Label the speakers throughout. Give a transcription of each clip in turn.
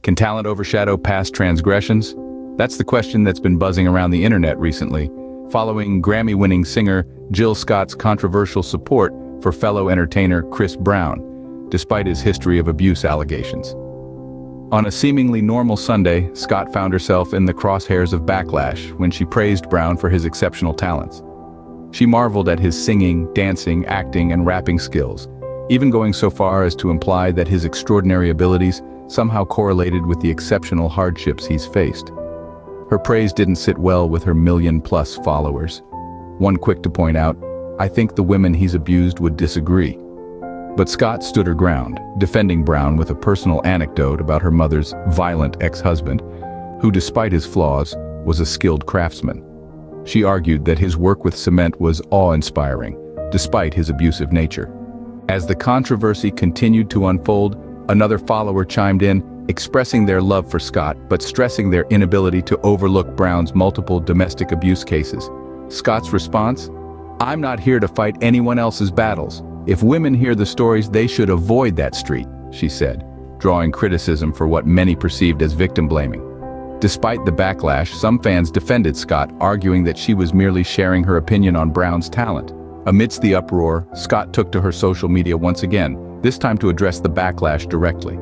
Speaker 1: Can talent overshadow past transgressions? That's the question that's been buzzing around the internet recently, following Grammy-winning singer Jill Scott's controversial support for fellow entertainer Chris Brown, despite his history of abuse allegations. On a seemingly normal Sunday, Scott found herself in the crosshairs of backlash when she praised Brown for his exceptional talents. She marveled at his singing, dancing, acting, and rapping skills, even going so far as to imply that his extraordinary abilities somehow correlated with the exceptional hardships he's faced. Her praise didn't sit well with her million-plus followers. One quick to point out, "I think the women he's abused would disagree." But Scott stood her ground, defending Brown with a personal anecdote about her mother's violent ex-husband, who, despite his flaws, was a skilled craftsman. She argued that his work with cement was awe-inspiring, despite his abusive nature. As the controversy continued to unfold, another follower chimed in, expressing their love for Scott, but stressing their inability to overlook Brown's multiple domestic abuse cases. Scott's response? "I'm not here to fight anyone else's battles. If women hear the stories, they should avoid that street," she said, drawing criticism for what many perceived as victim blaming. Despite the backlash, some fans defended Scott, arguing that she was merely sharing her opinion on Brown's talent. Amidst the uproar, Scott took to her social media once again, this time to address the backlash directly.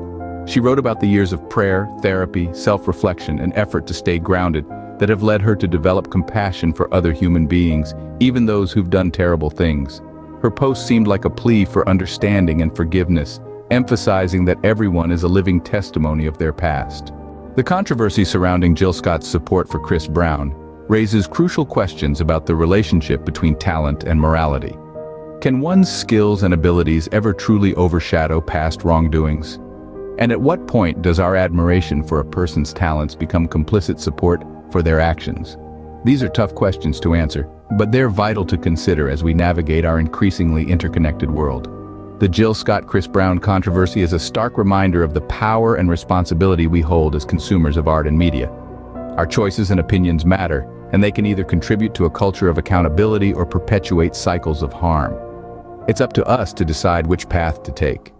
Speaker 1: She wrote about the years of prayer, therapy, self-reflection, and effort to stay grounded that have led her to develop compassion for other human beings, even those who've done terrible things. Her post seemed like a plea for understanding and forgiveness, emphasizing that everyone is a living testimony of their past. The controversy surrounding Jill Scott's support for Chris Brown raises crucial questions about the relationship between talent and morality. Can one's skills and abilities ever truly overshadow past wrongdoings? And at what point does our admiration for a person's talents become complicit support for their actions? These are tough questions to answer, but they're vital to consider as we navigate our increasingly interconnected world. The Jill Scott-Chris Brown controversy is a stark reminder of the power and responsibility we hold as consumers of art and media. Our choices and opinions matter, and they can either contribute to a culture of accountability or perpetuate cycles of harm. It's up to us to decide which path to take.